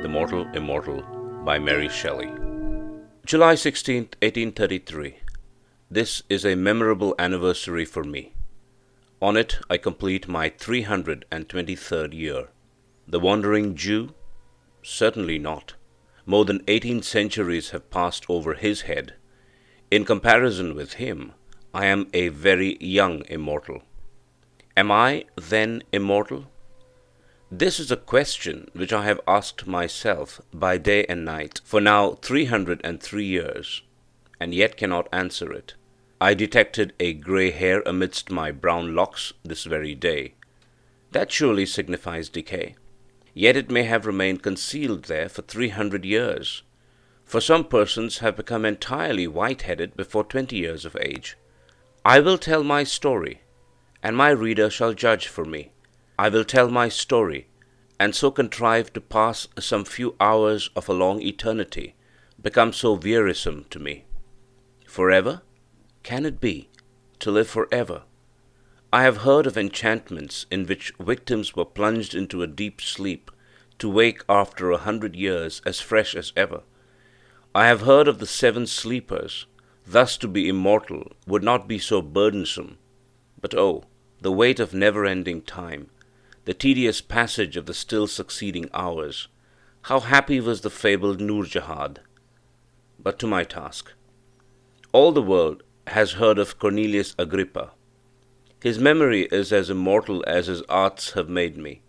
The Mortal Immortal by Mary Shelley. July 16th, 1833. This is a memorable anniversary for me. On it I complete my 323rd year. The wandering Jew? Certainly not. More than 18 centuries have passed over his head. In comparison with him, I am a very young immortal. Am I, then, immortal? This is a question which I have asked myself by day and night for now 303 years, and yet cannot answer it. I detected a grey hair amidst my brown locks this very day. That surely signifies decay. Yet it may have remained concealed there for 300 years. For some persons have become entirely white-headed before 20 years of age. I will tell my story, and my reader shall judge for me. I will tell my story, and so contrive to pass some few hours of a long eternity, become so wearisome to me. Forever? Can it be? To live forever? I have heard of enchantments in which victims were plunged into a deep sleep, to wake after 100 years as fresh as ever. I have heard of the 7 sleepers. Thus to be immortal would not be so burdensome. But oh, the weight of never-ending time, the tedious passage of the still succeeding hours. How happy was the fabled Noor-Jahad! But to my task. All the world has heard of Cornelius Agrippa. His memory is as immortal as his arts have made me.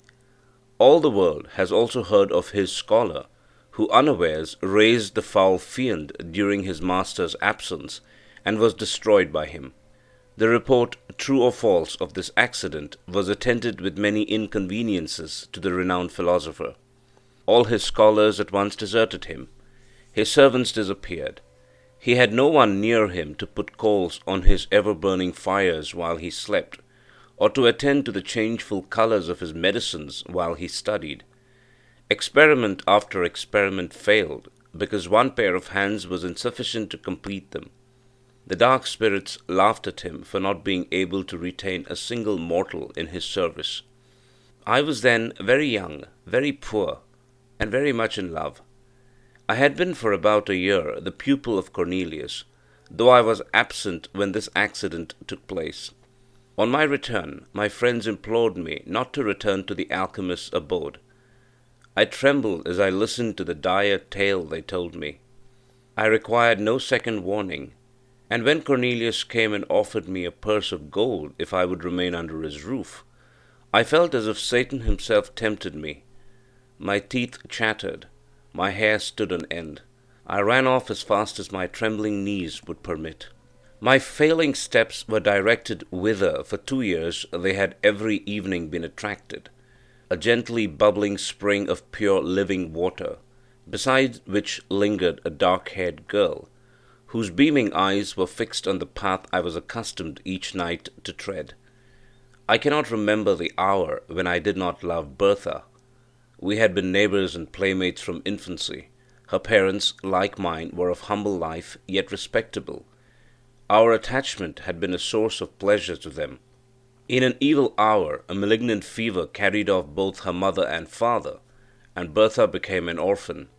All the world has also heard of his scholar, who unawares raised the foul fiend during his master's absence, and was destroyed by him. The report, true or false, of this accident was attended with many inconveniences to the renowned philosopher. All his scholars at once deserted him. His servants disappeared. He had no one near him to put coals on his ever-burning fires while he slept, or to attend to the changeful colors of his medicines while he studied. Experiment after experiment failed, because one pair of hands was insufficient to complete them. The dark spirits laughed at him for not being able to retain a single mortal in his service. I was then very young, very poor, and very much in love. I had been for about a year the pupil of Cornelius, though I was absent when this accident took place. On my return, my friends implored me not to return to the alchemist's abode. I trembled as I listened to the dire tale they told me. I required no second warning, and when Cornelius came and offered me a purse of gold if I would remain under his roof, I felt as if Satan himself tempted me. My teeth chattered, my hair stood on end. I ran off as fast as my trembling knees would permit. My failing steps were directed whither for 2 years they had every evening been attracted, a gently bubbling spring of pure living water, beside which lingered a dark-haired girl, whose beaming eyes were fixed on the path I was accustomed each night to tread. I cannot remember the hour when I did not love Bertha. We had been neighbors and playmates from infancy. Her parents, like mine, were of humble life, yet respectable. Our attachment had been a source of pleasure to them. In an evil hour, a malignant fever carried off both her mother and father, and Bertha became an orphan.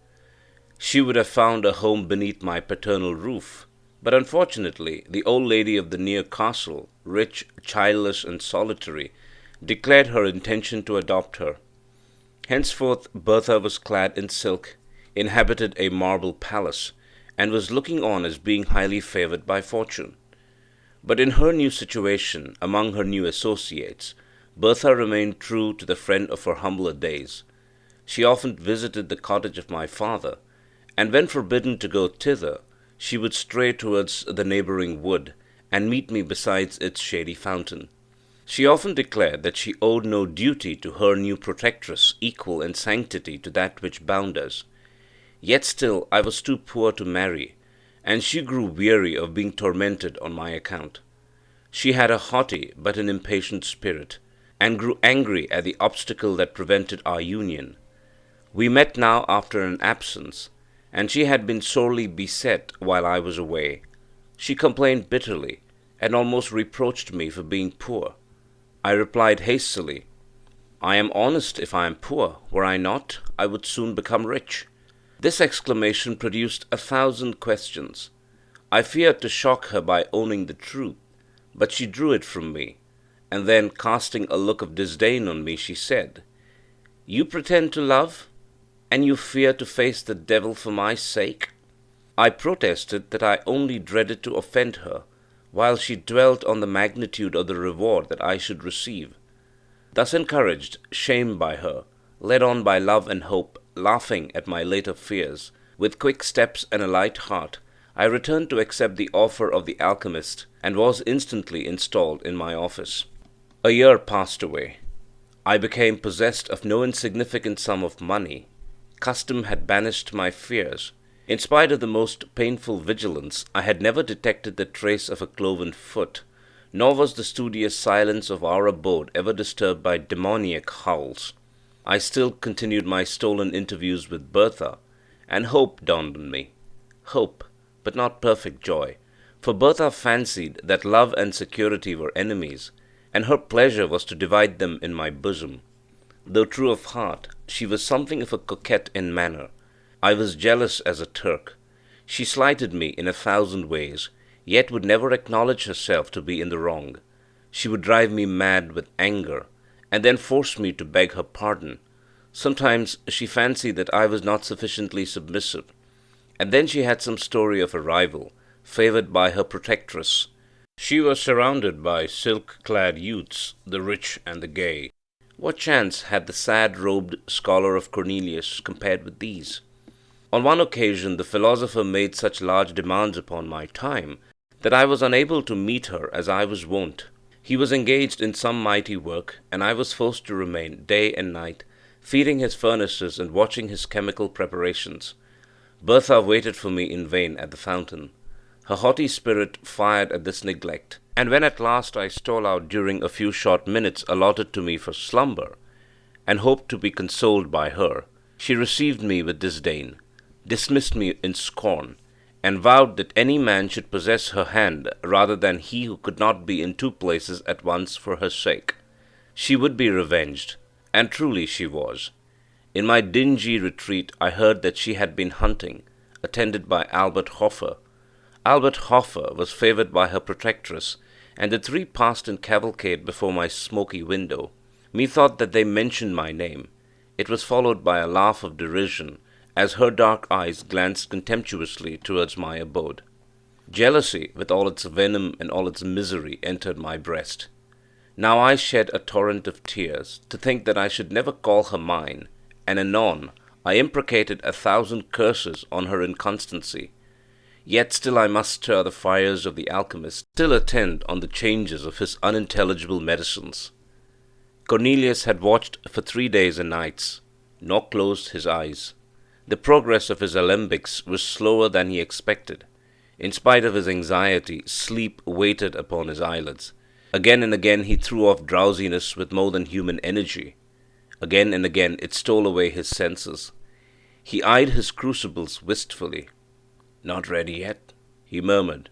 She would have found a home beneath my paternal roof, but unfortunately the old lady of the near castle, rich, childless, and solitary, declared her intention to adopt her. Henceforth Bertha was clad in silk, inhabited a marble palace, and was looking on as being highly favoured by fortune. But in her new situation, among her new associates, Bertha remained true to the friend of her humbler days. She often visited the cottage of my father, and when forbidden to go thither, she would stray towards the neighbouring wood, and meet me beside its shady fountain. She often declared that she owed no duty to her new protectress equal in sanctity to that which bound us. Yet still I was too poor to marry, and she grew weary of being tormented on my account. She had a haughty but an impatient spirit, and grew angry at the obstacle that prevented our union. We met now after an absence, and she had been sorely beset while I was away. She complained bitterly, and almost reproached me for being poor. I replied hastily, I am honest if I am poor. Were I not, I would soon become rich. This exclamation produced 1,000 questions. I feared to shock her by owning the truth, but she drew it from me, and then, casting a look of disdain on me, she said, "You pretend to love, and you fear to face the devil for my sake?" I protested that I only dreaded to offend her, while she dwelt on the magnitude of the reward that I should receive. Thus encouraged, shamed by her, led on by love and hope, laughing at my later fears, with quick steps and a light heart, I returned to accept the offer of the alchemist, and was instantly installed in my office. A year passed away. I became possessed of no insignificant sum of money. Custom had banished my fears. In spite of the most painful vigilance, I had never detected the trace of a cloven foot, nor was the studious silence of our abode ever disturbed by demoniac howls. I still continued my stolen interviews with Bertha, and hope dawned on me. Hope, but not perfect joy, for Bertha fancied that love and security were enemies, and her pleasure was to divide them in my bosom. Though true of heart, she was something of a coquette in manner. I was jealous as a Turk. She slighted me in 1,000 ways, yet would never acknowledge herself to be in the wrong. She would drive me mad with anger, and then force me to beg her pardon. Sometimes she fancied that I was not sufficiently submissive, and then she had some story of a rival, favoured by her protectress. She was surrounded by silk-clad youths, the rich and the gay. What chance had the sad-robed scholar of Cornelius compared with these? On one occasion the philosopher made such large demands upon my time that I was unable to meet her as I was wont. He was engaged in some mighty work, and I was forced to remain day and night, feeding his furnaces and watching his chemical preparations. Bertha waited for me in vain at the fountain. Her haughty spirit fired at this neglect, and when at last I stole out during a few short minutes allotted to me for slumber, and hoped to be consoled by her, she received me with disdain, dismissed me in scorn, and vowed that any man should possess her hand rather than he who could not be in 2 places at once for her sake. She would be revenged, and truly she was. In my dingy retreat I heard that she had been hunting, attended by Albert Hoffer. Albert Hoffer was favoured by her protectress, and the 3 passed in cavalcade before my smoky window. Methought that they mentioned my name. It was followed by a laugh of derision, as her dark eyes glanced contemptuously towards my abode. Jealousy, with all its venom and all its misery, entered my breast. Now I shed a torrent of tears, to think that I should never call her mine, and anon I imprecated 1,000 curses on her inconstancy. Yet still I must stir the fires of the alchemist, still attend on the changes of his unintelligible medicines. Cornelius had watched for 3 days and nights, nor closed his eyes. The progress of his alembics was slower than he expected. In spite of his anxiety, sleep waited upon his eyelids. Again and again he threw off drowsiness with more than human energy. Again and again it stole away his senses. He eyed his crucibles wistfully. "Not ready yet," he murmured.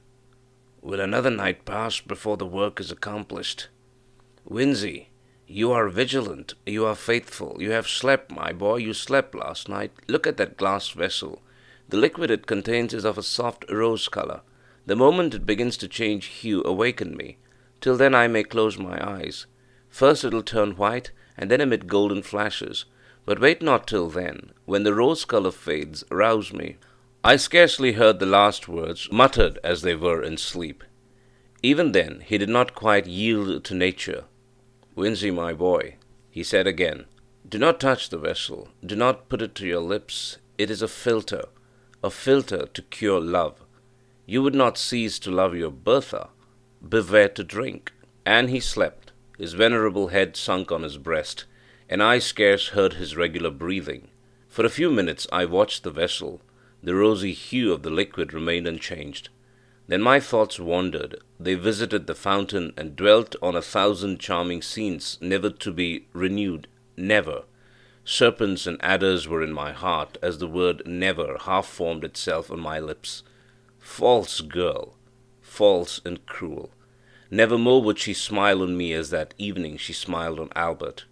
"Will another night pass before the work is accomplished? Winzy, you are vigilant, you are faithful, you have slept, my boy, you slept last night. Look at that glass vessel. The liquid it contains is of a soft rose color. The moment it begins to change hue, awaken me. Till then I may close my eyes. First it'll turn white, and then emit golden flashes. But wait not till then. When the rose color fades, rouse me." I scarcely heard the last words, muttered as they were in sleep. Even then he did not quite yield to nature. "Winzy, my boy," he said again, "do not touch the vessel. Do not put it to your lips. It is a filter to cure love. You would not cease to love your Bertha. Beware to drink." And he slept, his venerable head sunk on his breast, and I scarce heard his regular breathing. For a few minutes I watched the vessel. The rosy hue of the liquid remained unchanged. Then my thoughts wandered. They visited the fountain and dwelt on 1,000 charming scenes, never to be renewed, never. Serpents and adders were in my heart, as the word never half formed itself on my lips. False girl! False and cruel! Never more would she smile on me as that evening she smiled on Albert.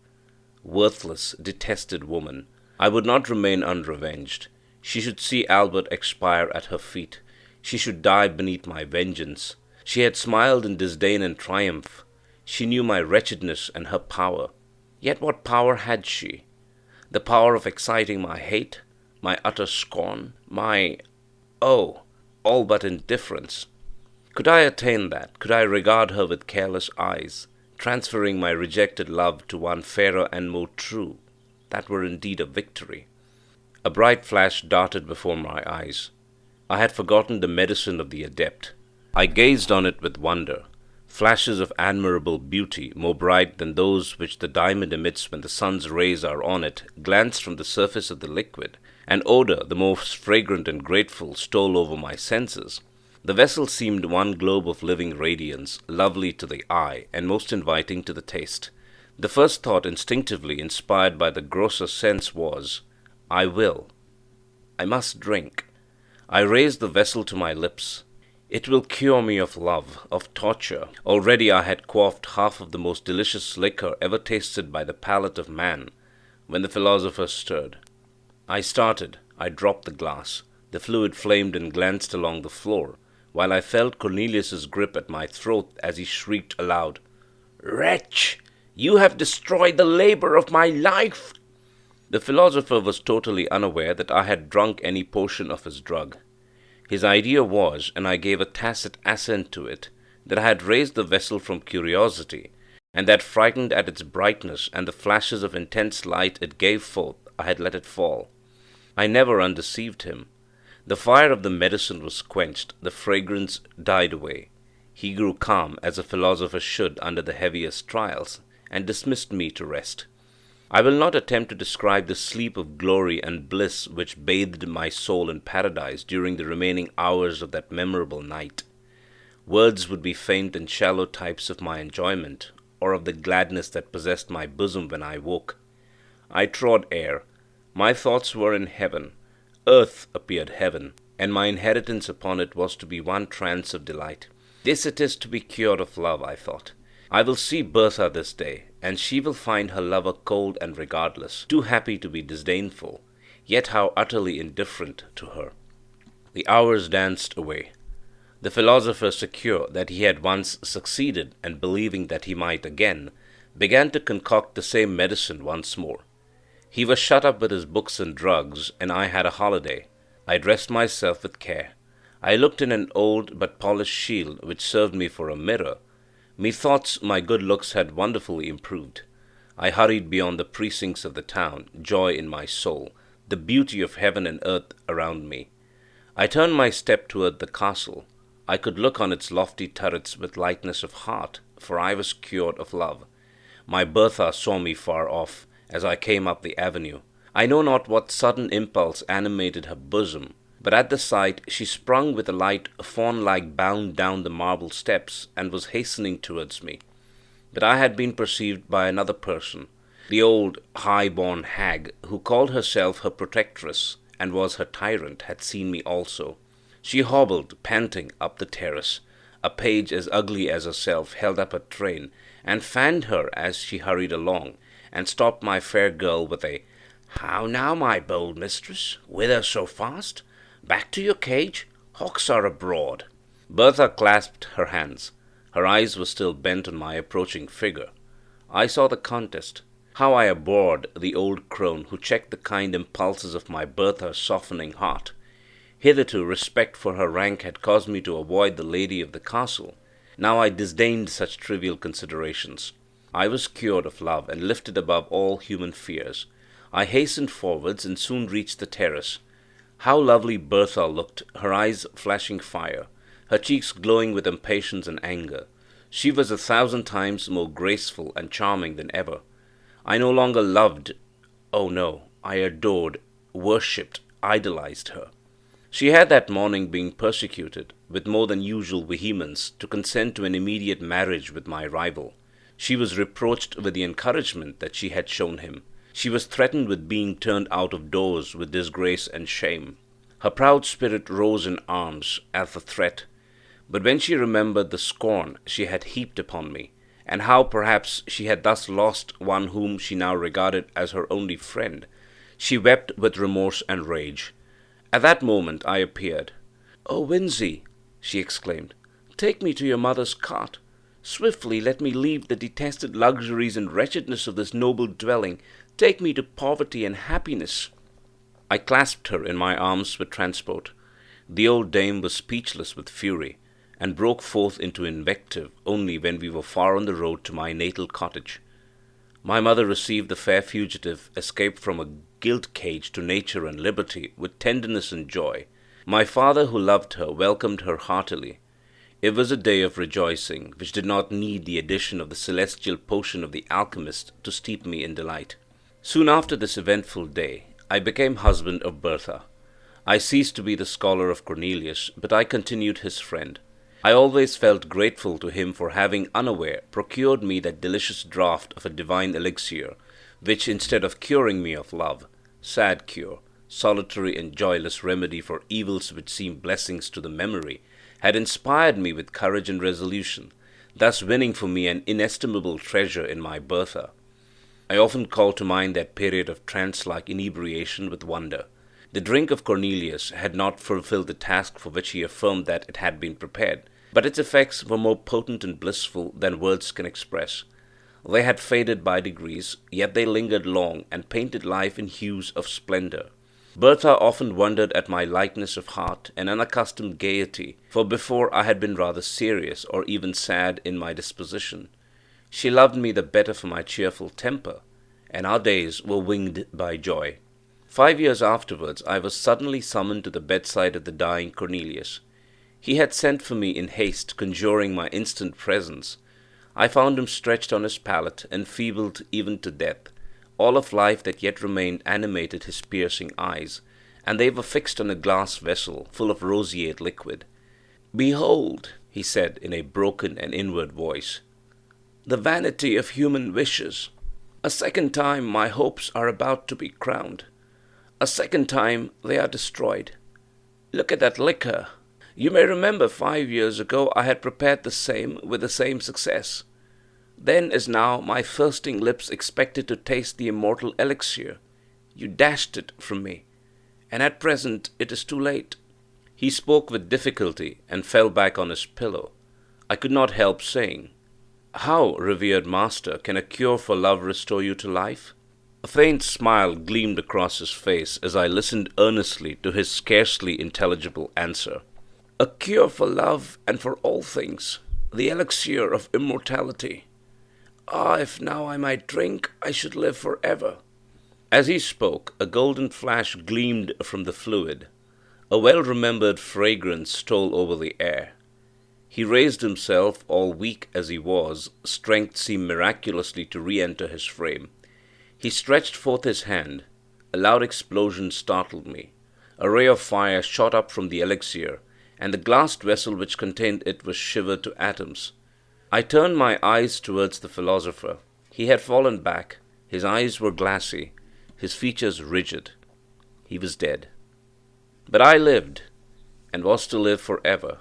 worthless, detested woman. I would not remain unrevenged. She should see Albert expire at her feet. She should die beneath my vengeance. She had smiled in disdain and triumph. She knew my wretchedness and her power. Yet what power had she? The power of exciting my hate, my utter scorn, oh, all but indifference. Could I attain that? Could I regard her with careless eyes, transferring my rejected love to one fairer and more true? That were indeed a victory. A bright flash darted before my eyes. I had forgotten the medicine of the adept. I gazed on it with wonder. Flashes of admirable beauty, more bright than those which the diamond emits when the sun's rays are on it, glanced from the surface of the liquid. An odor, the most fragrant and grateful, stole over my senses. The vessel seemed one globe of living radiance, lovely to the eye, and most inviting to the taste. The first thought, instinctively inspired by the grosser sense, was, I will. I must drink. I raised the vessel to my lips. It will cure me of love, of torture. Already I had quaffed half of the most delicious liquor ever tasted by the palate of man, when the philosopher stirred. I started. I dropped the glass. The fluid flamed and glanced along the floor, while I felt Cornelius's grip at my throat as he shrieked aloud, "Wretch! You have destroyed the labor of my life!" The philosopher was totally unaware that I had drunk any portion of his drug. His idea was, and I gave a tacit assent to it, that I had raised the vessel from curiosity, and that, frightened at its brightness and the flashes of intense light it gave forth, I had let it fall. I never undeceived him. The fire of the medicine was quenched, the fragrance died away. He grew calm, as a philosopher should under the heaviest trials, and dismissed me to rest. I will not attempt to describe the sleep of glory and bliss which bathed my soul in paradise during the remaining hours of that memorable night. Words would be faint and shallow types of my enjoyment, or of the gladness that possessed my bosom when I woke. I trod air. My thoughts were in heaven. Earth appeared heaven, and my inheritance upon it was to be one trance of delight. This it is to be cured of love, I thought. I will see Bertha this day, and she will find her lover cold and regardless, too happy to be disdainful, yet how utterly indifferent to her. The hours danced away. The philosopher, secure that he had once succeeded, and believing that he might again, began to concoct the same medicine once more. He was shut up with his books and drugs, and I had a holiday. I dressed myself with care. I looked in an old but polished shield which served me for a mirror. Methought my good looks had wonderfully improved. I hurried beyond the precincts of the town, joy in my soul, the beauty of heaven and earth around me. I turned my step toward the castle. I could look on its lofty turrets with lightness of heart, for I was cured of love. My Bertha saw me far off, as I came up the avenue. I know not what sudden impulse animated her bosom, but at the sight she sprung with a light fawn-like bound down the marble steps, and was hastening towards me. But I had been perceived by another person. The old high-born hag, who called herself her protectress, and was her tyrant, had seen me also. She hobbled, panting, up the terrace. A page as ugly as herself held up her train, and fanned her as she hurried along, and stopped my fair girl with a, "How now, my bold mistress? Whither so fast? Back to your cage? Hawks are abroad." Bertha clasped her hands. Her eyes were still bent on my approaching figure. I saw the contest. How I abhorred the old crone who checked the kind impulses of my Bertha's softening heart. Hitherto respect for her rank had caused me to avoid the lady of the castle. Now I disdained such trivial considerations. I was cured of love, and lifted above all human fears. I hastened forwards, and soon reached the terrace. How lovely Bertha looked, her eyes flashing fire, her cheeks glowing with impatience and anger. She was 1,000 times more graceful and charming than ever. I no longer loved, oh no, I adored, worshipped, idolized her. She had that morning been persecuted, with more than usual vehemence, to consent to an immediate marriage with my rival. She was reproached with the encouragement that she had shown him. She was threatened with being turned out of doors with disgrace and shame. Her proud spirit rose in arms at the threat. But when she remembered the scorn she had heaped upon me, and how perhaps she had thus lost one whom she now regarded as her only friend. She wept with remorse and rage. At that moment I appeared. "Oh, Winzy!" she exclaimed, "take me to your mother's cot. Swiftly let me leave the detested luxuries and wretchedness of this noble dwelling. Take me to poverty and happiness." I clasped her in my arms with transport. The old dame was speechless with fury, and broke forth into invective only when we were far on the road to my natal cottage. My mother received the fair fugitive, escaped from a gilt cage to nature and liberty, with tenderness and joy. My father, who loved her, welcomed her heartily. It was a day of rejoicing, which did not need the addition of the celestial potion of the alchemist to steep me in delight. Soon after this eventful day, I became husband of Bertha. I ceased to be the scholar of Cornelius, but I continued his friend. I always felt grateful to him for having, unaware, procured me that delicious draught of a divine elixir, which, instead of curing me of love, sad cure, solitary and joyless remedy for evils which seem blessings to the memory, had inspired me with courage and resolution, thus winning for me an inestimable treasure in my Bertha. I often call to mind that period of trance-like inebriation with wonder. The drink of Cornelius had not fulfilled the task for which he affirmed that it had been prepared, but its effects were more potent and blissful than words can express. They had faded by degrees, yet they lingered long and painted life in hues of splendor. Bertha often wondered at my lightness of heart and unaccustomed gaiety, for before I had been rather serious or even sad in my disposition. She loved me the better for my cheerful temper, and our days were winged by joy. 5 years afterwards I was suddenly summoned to the bedside of the dying Cornelius. He had sent for me in haste, conjuring my instant presence. I found him stretched on his pallet, enfeebled even to death. All of life that yet remained animated his piercing eyes, and they were fixed on a glass vessel full of roseate liquid. "Behold," he said in a broken and inward voice, "the vanity of human wishes. A second time my hopes are about to be crowned. A second time they are destroyed. Look at that liquor. You may remember 5 years ago I had prepared the same with the same success. Then as now my thirsting lips expected to taste the immortal elixir. You dashed it from me, and at present it is too late." He spoke with difficulty and fell back on his pillow. I could not help saying, "How, revered master, can a cure for love restore you to life?" A faint smile gleamed across his face as I listened earnestly to his scarcely intelligible answer. "A cure for love and for all things, the elixir of immortality. Ah, if now I might drink, I should live for ever." As he spoke, a golden flash gleamed from the fluid. A well-remembered fragrance stole over the air. He raised himself, all weak as he was. Strength seemed miraculously to re-enter his frame. He stretched forth his hand. A loud explosion startled me. A ray of fire shot up from the elixir, and the glassed vessel which contained it was shivered to atoms. I turned my eyes towards the philosopher. He had fallen back. His eyes were glassy, his features rigid. He was dead. But I lived, and was to live for ever.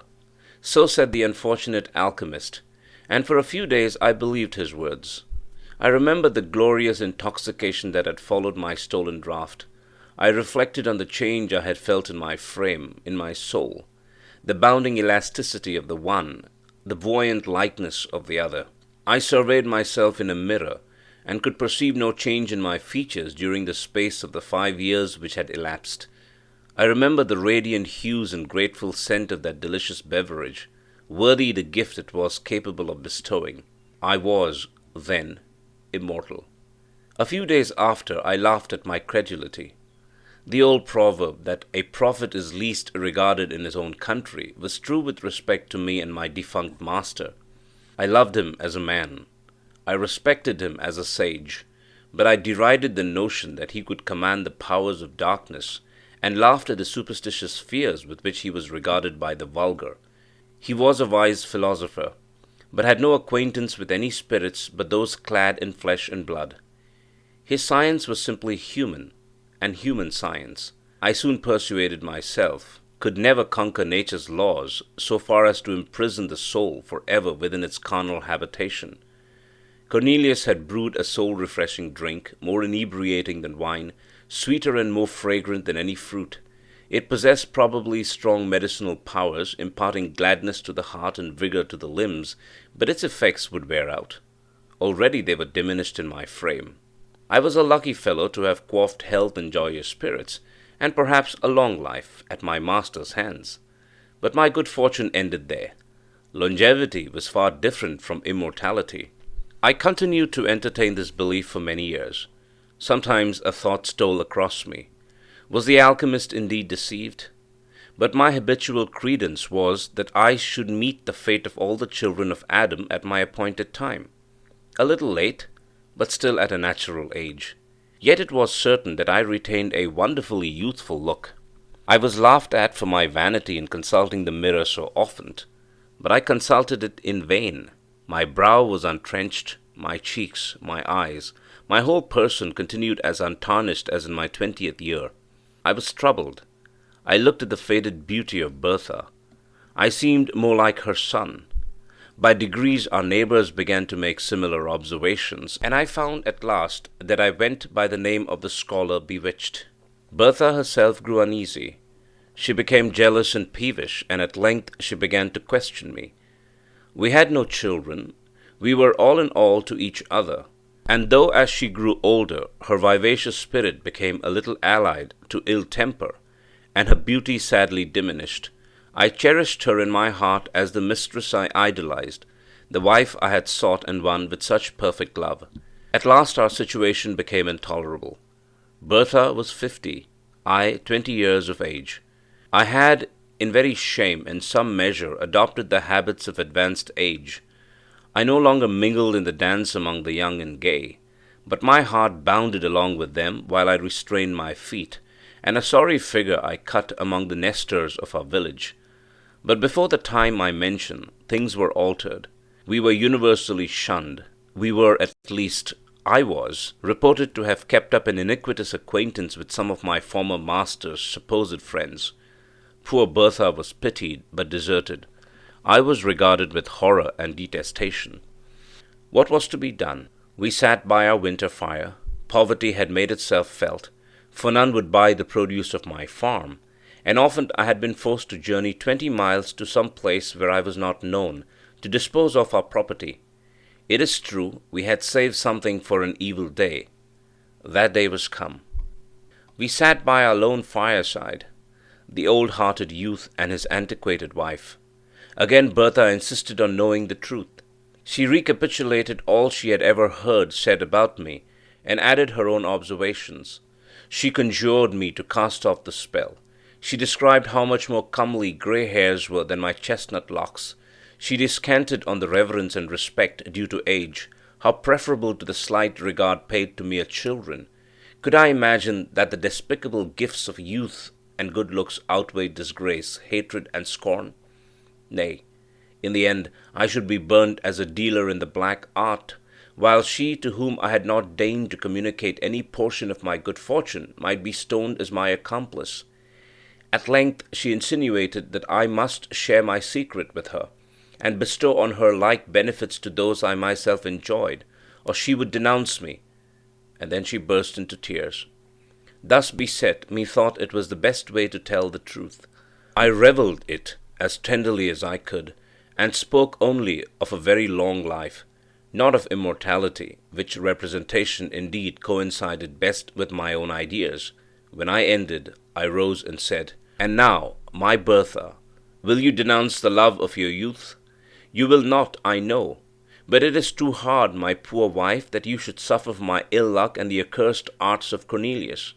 So said the unfortunate alchemist, and for a few days I believed his words. I remembered the glorious intoxication that had followed my stolen draught. I reflected on the change I had felt in my frame, in my soul, the bounding elasticity of the one, the buoyant lightness of the other. I surveyed myself in a mirror, and could perceive no change in my features during the space of the 5 years which had elapsed. I remembered the radiant hues and grateful scent of that delicious beverage, worthy the gift it was capable of bestowing. I was, then, immortal. A few days after, I laughed at my credulity. The old proverb that a prophet is least regarded in his own country was true with respect to me and my defunct master. I loved him as a man. I respected him as a sage, but I derided the notion that he could command the powers of darkness, and laughed at the superstitious fears with which he was regarded by the vulgar. He was a wise philosopher, but had no acquaintance with any spirits but those clad in flesh and blood. His science was simply human, and human science, I soon persuaded myself, could never conquer nature's laws so far as to imprison the soul for ever within its carnal habitation. Cornelius had brewed a soul-refreshing drink, more inebriating than wine, sweeter and more fragrant than any fruit. It possessed probably strong medicinal powers, imparting gladness to the heart and vigor to the limbs, but its effects would wear out. Already they were diminished in my frame. I was a lucky fellow to have quaffed health and joyous spirits, and perhaps a long life, at my master's hands. But my good fortune ended there. Longevity was far different from immortality. I continued to entertain this belief for many years. Sometimes a thought stole across me. Was the alchemist indeed deceived? But my habitual credence was that I should meet the fate of all the children of Adam at my appointed time. A little late, but still at a natural age. Yet it was certain that I retained a wonderfully youthful look. I was laughed at for my vanity in consulting the mirror so often, but I consulted it in vain. My brow was untrenched, my cheeks, my eyes, my whole person continued as untarnished as in my 20th year. I was troubled. I looked at the faded beauty of Bertha. I seemed more like her son. By degrees our neighbours began to make similar observations, and I found at last that I went by the name of the scholar bewitched. Bertha herself grew uneasy. She became jealous and peevish, and at length she began to question me. We had no children. We were all in all to each other, and though as she grew older her vivacious spirit became a little allied to ill temper, and her beauty sadly diminished, I cherished her in my heart as the mistress I idolized, the wife I had sought and won with such perfect love. At last our situation became intolerable. Bertha was 50, I 20 years of age. I had, in very shame and some measure, adopted the habits of advanced age. I no longer mingled in the dance among the young and gay, but my heart bounded along with them while I restrained my feet, and a sorry figure I cut among the nesters of our village. But before the time I mention, things were altered. We were universally shunned. We were, at least I was, reported to have kept up an iniquitous acquaintance with some of my former master's supposed friends. Poor Bertha was pitied, but deserted. I was regarded with horror and detestation. What was to be done? We sat by our winter fire. Poverty had made itself felt, for none would buy the produce of my farm, and often I had been forced to journey 20 miles to some place where I was not known, to dispose of our property. It is true, we had saved something for an evil day. That day was come. We sat by our lone fireside, the old-hearted youth and his antiquated wife. Again Bertha insisted on knowing the truth. She recapitulated all she had ever heard said about me, and added her own observations. She conjured me to cast off the spell. She described how much more comely grey hairs were than my chestnut locks. She descanted on the reverence and respect due to age, how preferable to the slight regard paid to mere children. Could I imagine that the despicable gifts of youth and good looks outweighed disgrace, hatred, and scorn? Nay, in the end I should be burnt as a dealer in the black art, while she, to whom I had not deigned to communicate any portion of my good fortune, might be stoned as my accomplice. At length she insinuated that I must share my secret with her, and bestow on her like benefits to those I myself enjoyed, or she would denounce me. And then she burst into tears. Thus beset, methought it was the best way to tell the truth. I revelled it as tenderly as I could, and spoke only of a very long life, not of immortality, which representation indeed coincided best with my own ideas. When I ended, I rose and said, "And now, my Bertha, will you denounce the love of your youth? You will not, I know, but it is too hard, my poor wife, that you should suffer for my ill luck and the accursed arts of Cornelius.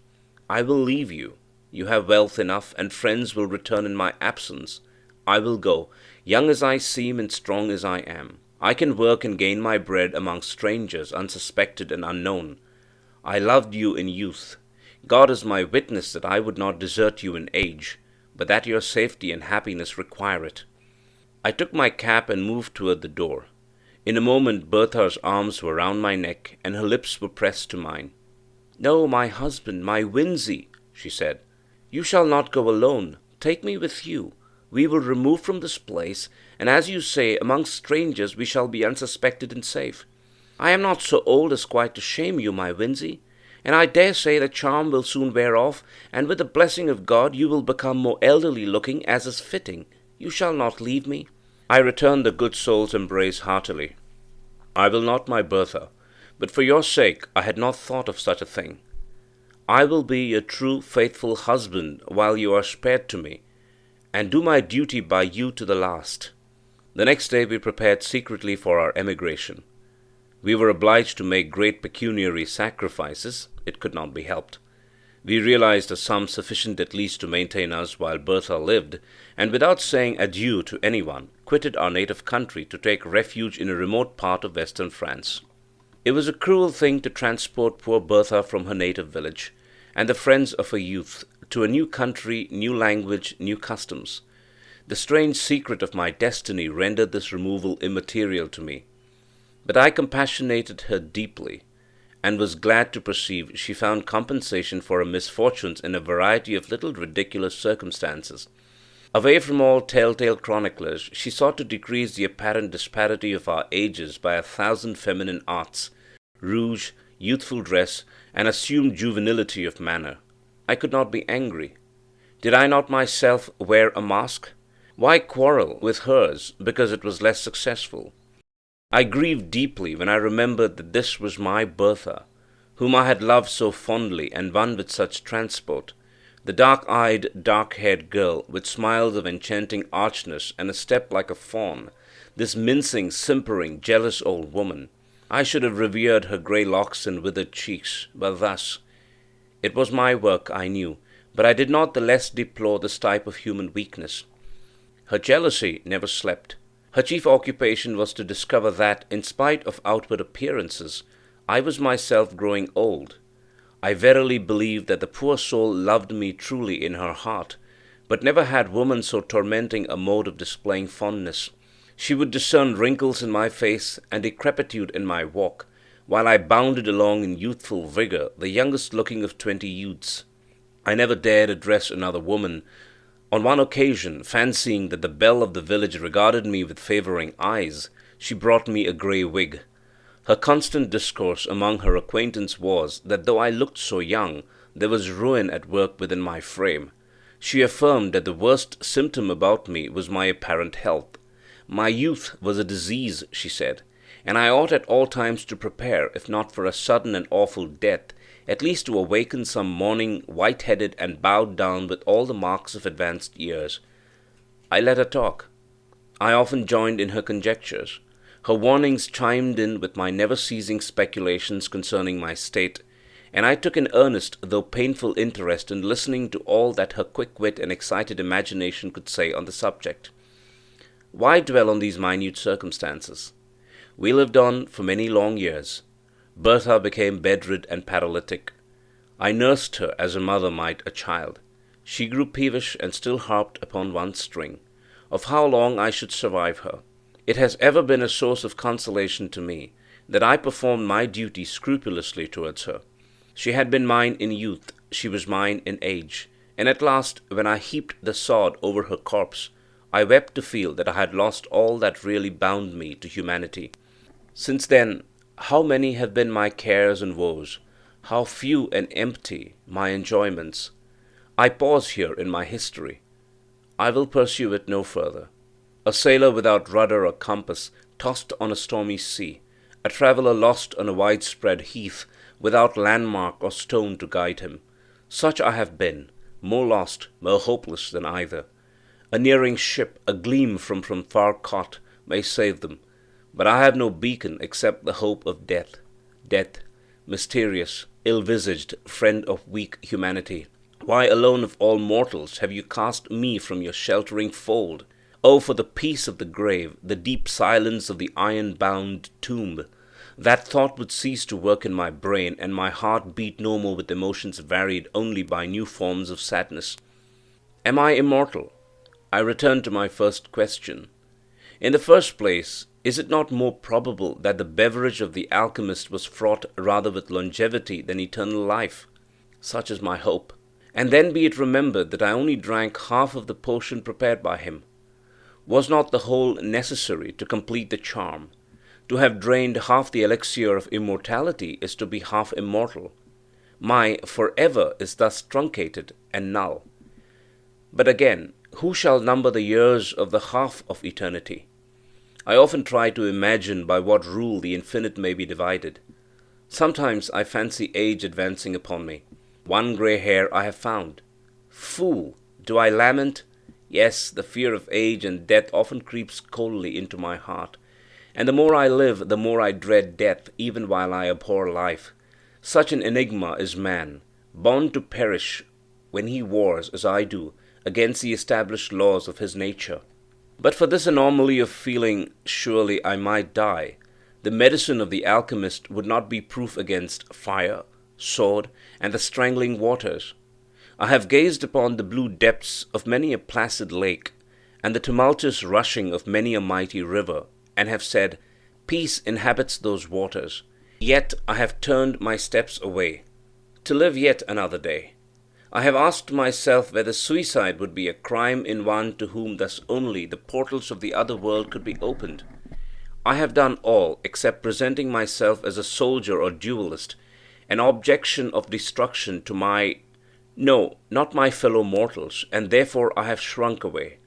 I will leave you. You have wealth enough, and friends will return in my absence. I will go, young as I seem and strong as I am. I can work and gain my bread among strangers, unsuspected and unknown. I loved you in youth. God is my witness that I would not desert you in age, but that your safety and happiness require it." I took my cap and moved toward the door. In a moment Bertha's arms were round my neck, and her lips were pressed to mine. "No, my husband, my Winzy," she said, "you shall not go alone. Take me with you. We will remove from this place, and as you say, among strangers we shall be unsuspected and safe. I am not so old as quite to shame you, my Winzy, and I dare say the charm will soon wear off, and with the blessing of God you will become more elderly looking, as is fitting. You shall not leave me." I returned the good soul's embrace heartily. "I will not, my Bertha, but for your sake I had not thought of such a thing. I will be your true, faithful husband while you are spared to me, and do my duty by you to the last." The next day we prepared secretly for our emigration. We were obliged to make great pecuniary sacrifices. It could not be helped. We realized a sum sufficient at least to maintain us while Bertha lived, and without saying adieu to anyone, quitted our native country to take refuge in a remote part of western France. It was a cruel thing to transport poor Bertha from her native village, and the friends of her youth, to a new country, new language, new customs. The strange secret of my destiny rendered this removal immaterial to me. But I compassionated her deeply, and was glad to perceive she found compensation for her misfortunes in a variety of little ridiculous circumstances. Away from all telltale chroniclers, she sought to decrease the apparent disparity of our ages by 1,000 feminine arts, rouge, youthful dress, and assumed juvenility of manner. I could not be angry. Did I not myself wear a mask? Why quarrel with hers because it was less successful? I grieved deeply when I remembered that this was my Bertha, whom I had loved so fondly and won with such transport, the dark-eyed, dark-haired girl, with smiles of enchanting archness and a step like a fawn, this mincing, simpering, jealous old woman. I should have revered her grey locks and withered cheeks, but thus. It was my work, I knew, but I did not the less deplore this type of human weakness. Her jealousy never slept. Her chief occupation was to discover that, in spite of outward appearances, I was myself growing old. I verily believe that the poor soul loved me truly in her heart, but never had woman so tormenting a mode of displaying fondness. She would discern wrinkles in my face and decrepitude in my walk, while I bounded along in youthful vigour, the youngest looking of 20 youths. I never dared address another woman. On one occasion, fancying that the belle of the village regarded me with favouring eyes, she brought me a grey wig. Her constant discourse among her acquaintance was, that though I looked so young, there was ruin at work within my frame. She affirmed that the worst symptom about me was my apparent health. My youth was a disease, she said, and I ought at all times to prepare, if not for a sudden and awful death, at least to awaken some morning white-headed and bowed down with all the marks of advanced years. I let her talk. I often joined in her conjectures. Her warnings chimed in with my never-ceasing speculations concerning my state, and I took an earnest though painful interest in listening to all that her quick wit and excited imagination could say on the subject. Why dwell on these minute circumstances? We lived on for many long years. Bertha became bedrid and paralytic. I nursed her as a mother might a child. She grew peevish and still harped upon one string, of how long I should survive her. It has ever been a source of consolation to me that I performed my duty scrupulously towards her. She had been mine in youth, she was mine in age, and at last, when I heaped the sod over her corpse, I wept to feel that I had lost all that really bound me to humanity. Since then, how many have been my cares and woes, how few and empty my enjoyments. I pause here in my history. I will pursue it no further. A sailor without rudder or compass, tossed on a stormy sea, a traveller lost on a widespread heath, without landmark or stone to guide him. Such I have been, more lost, more hopeless than either. A nearing ship, a gleam from far caught, may save them, but I have no beacon except the hope of death. Death, mysterious, ill-visaged friend of weak humanity, why alone of all mortals have you cast me from your sheltering fold? Oh, for the peace of the grave, the deep silence of the iron-bound tomb! That thought would cease to work in my brain, and my heart beat no more with emotions varied only by new forms of sadness. Am I immortal? I return to my first question. In the first place, is it not more probable that the beverage of the alchemist was fraught rather with longevity than eternal life? Such is my hope. And then be it remembered that I only drank half of the potion prepared by him. Was not the whole necessary to complete the charm? To have drained half the elixir of immortality is to be half immortal. My forever is thus truncated and null. But again, who shall number the years of the half of eternity? I often try to imagine by what rule the infinite may be divided. Sometimes I fancy age advancing upon me. One grey hair I have found. Fool! Do I lament? Yes, the fear of age and death often creeps coldly into my heart. And the more I live, the more I dread death, even while I abhor life. Such an enigma is man, born to perish when he wars, as I do, against the established laws of his nature. But for this anomaly of feeling, surely I might die. The medicine of the alchemist would not be proof against fire, sword, and the strangling waters. I have gazed upon the blue depths of many a placid lake, and the tumultuous rushing of many a mighty river, and have said, Peace inhabits those waters. Yet I have turned my steps away, to live yet another day. I have asked myself whether suicide would be a crime in one to whom thus only the portals of the other world could be opened. I have done all except presenting myself as a soldier or duellist, an objection of destruction to no, not my fellow mortals, and therefore I have shrunk away.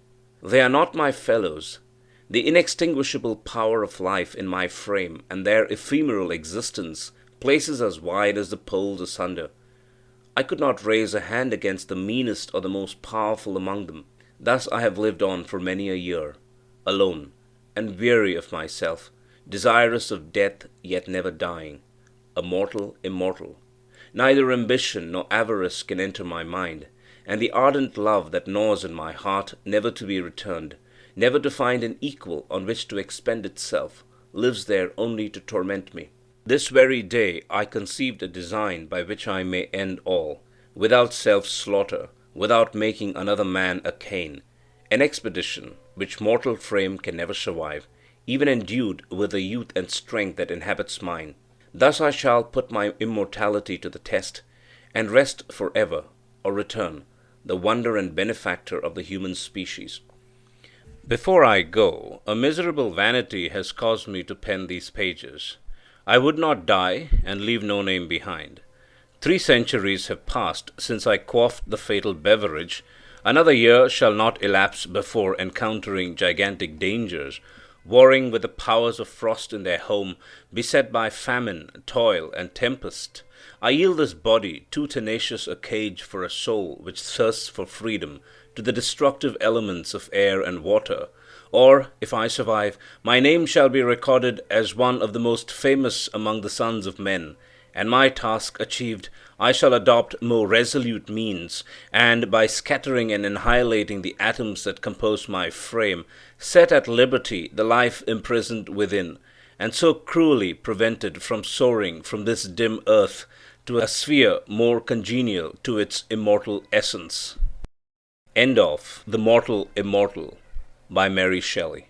They are not my fellows. The inextinguishable power of life in my frame and their ephemeral existence places us wide as the poles asunder. I could not raise a hand against the meanest or the most powerful among them. Thus I have lived on for many a year, alone, and weary of myself, desirous of death, yet never dying, a mortal immortal. Neither ambition nor avarice can enter my mind, and the ardent love that gnaws in my heart, never to be returned, never to find an equal on which to expend itself, lives there only to torment me. This very day I conceived a design by which I may end all, without self-slaughter, without making another man a Cain, an expedition which mortal frame can never survive, even endued with the youth and strength that inhabits mine. Thus I shall put my immortality to the test, and rest for ever, or return, the wonder and benefactor of the human species. Before I go, a miserable vanity has caused me to pen these pages. I would not die, and leave no name behind. 3 centuries have passed since I quaffed the fatal beverage. Another year shall not elapse before encountering gigantic dangers, warring with the powers of frost in their home, beset by famine, toil, and tempest. I yield this body, too tenacious a cage for a soul which thirsts for freedom, to the destructive elements of air and water. Or, if I survive, my name shall be recorded as one of the most famous among the sons of men, and my task achieved, I shall adopt more resolute means, and, by scattering and annihilating the atoms that compose my frame, set at liberty the life imprisoned within, and so cruelly prevented from soaring from this dim earth to a sphere more congenial to its immortal essence. End of The Mortal Immortal by Mary Shelley.